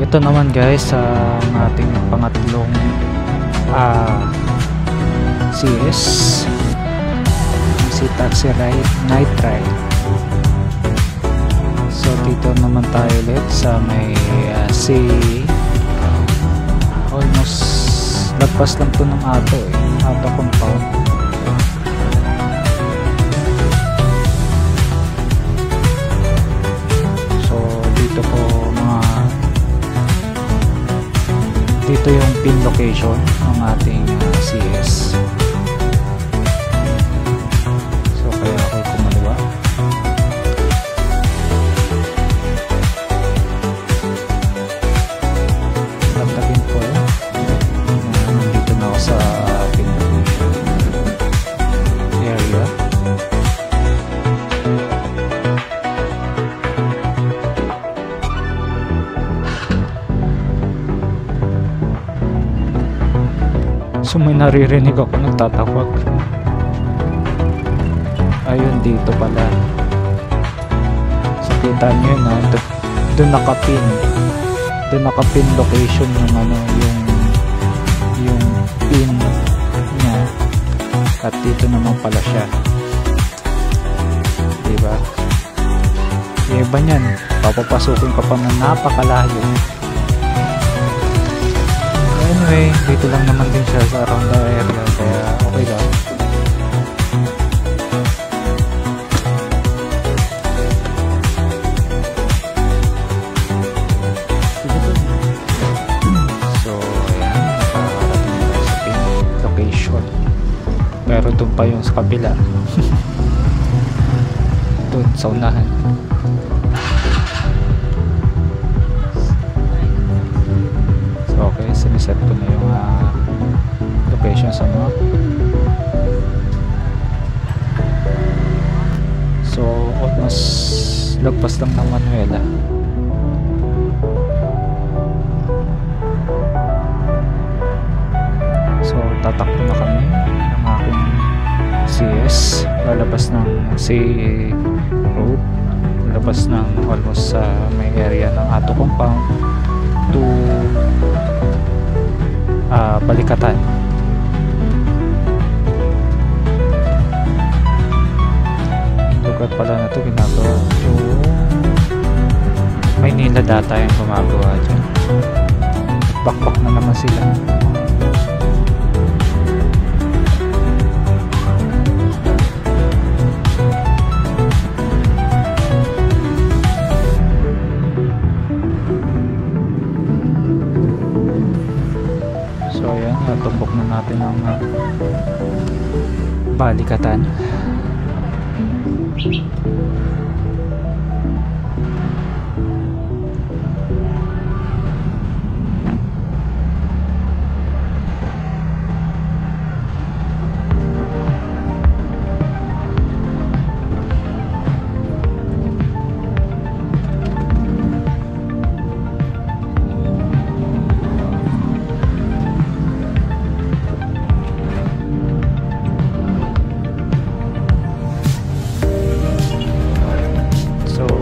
Ito naman guys ang ating pangatlong CS, si Taxi Ride Night Ride. So dito naman tayo ulit sa may almost lagpas lang to ng Ato compound. So dito po dito yung pin location ng ating CS. So kaya ako kumaliwa. Tagtagin po nandito na ako sa pin location area. So may naririnig ako nagtatawag. Ayun, dito pala. So kita nyo yun, doon nakapin location yung yung pin niya. At dito naman pala siya, diba? Yung iba nyan, papapasukin ka pa na napakalayo. Anyway, dito lang naman din siya sa around the area, kaya okay lang. So ayan, nakakarating na tayo sa pin location, pero doon pa yung sa kabila. Doon sa unahan. Okay, siniset ko na yung location sa map. So almost lagpas lang ng Manuela. So tatakbo na kami ng aking CS, lalabas ng C road, lalabas ng almost sa may area ng Ato compound to Balikatan. Lugar pala na ito ginagawa yung Maynila data yung gumagawa dyan. Bakbak na naman sila. Tumbok na natin ang Balikatan.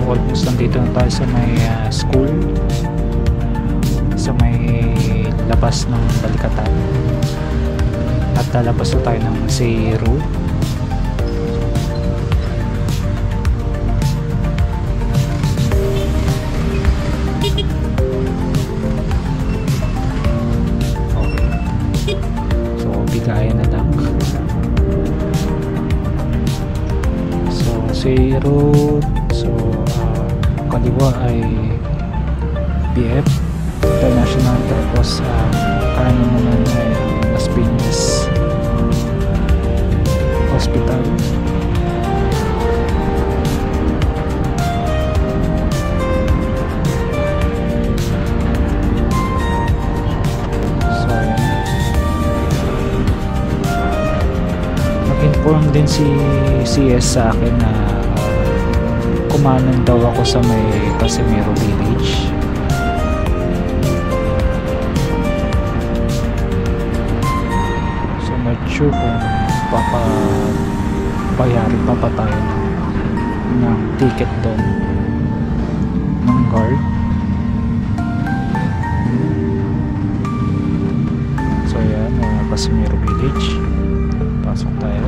Almost nandito na tayo sa may school, sa may labas ng Balikatan, at lalabas na tayo ng C road. Okay, so bigayan na lang. So C road, so kaliwa ay BF International, tapos kanan naman ay Las Piñas Hospital. So nag-inform din si CS sa akin na kumanan daw ako sa may Casimiro Village. So not sure kung papabayarin pa ba tayo ng ticket doon ng guard. Casimiro Village. Pasok tayo.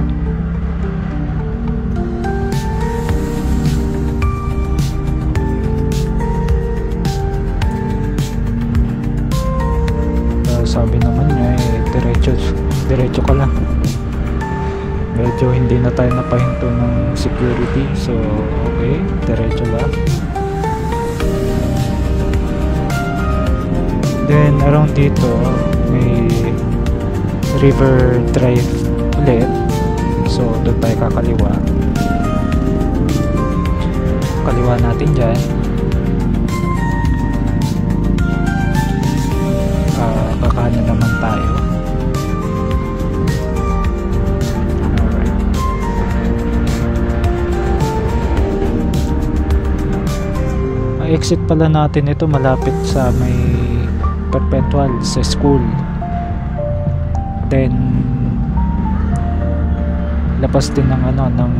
Sabi naman niya diretso ka lang. Medyo hindi na tayo napahinto ng security, so okay, diretso lang. Then around dito may River Drive ulit, so doon tayo kakaliwa. Kaliwa natin dyan. Kakanan naman tayo. Alright. Ang exit pala natin ito malapit sa may Perpetual sa school. Then labas din ng ng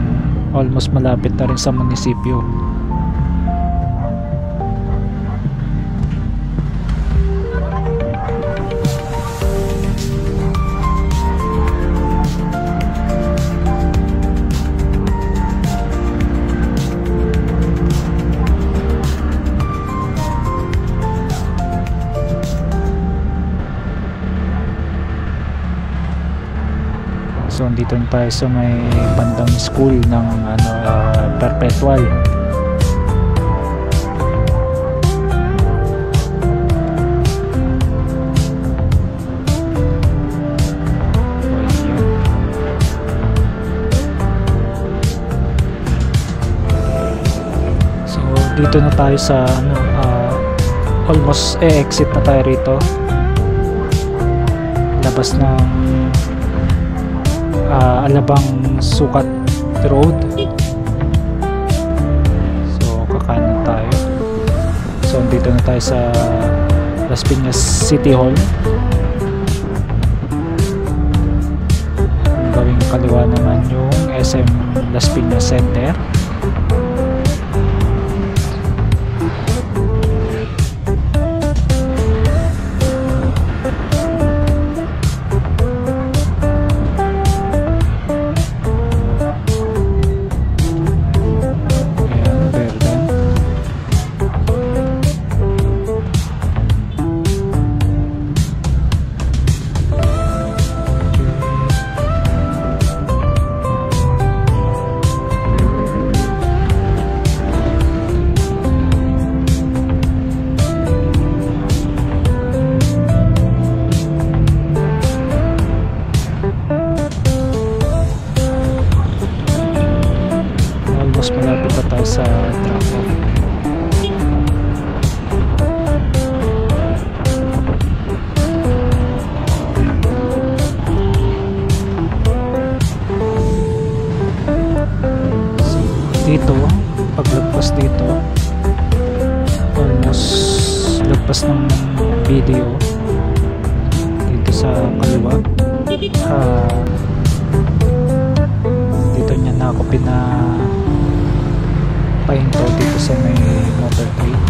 almost malapit na rin sa munisipyo. So dito tayo sa may bandang school ng Perpetual. So dito na tayo sa almost exit na tayo rito. Labas ng Alabang Sukat Road. So kakanan tayo. So dito na tayo sa Las Piñas City Hall. Gawing kaliwa naman yung SM Las Piñas Center. Malapit na tayo sa drop-off. So, dito, paglagpas dito, almost lagpas ng video dito sa kaliwa. Dito niya na ako pahinto dito sa may motor trade.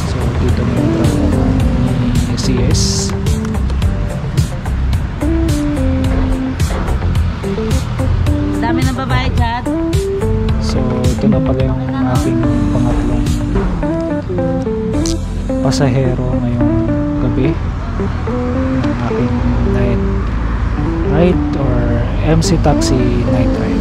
So dito na yung trabaho ni CS. Dami ng babae dyan. So ito na pala yung aking pangatlong pasahero ngayong gabi ng aking night ride or MC Taxi night ride.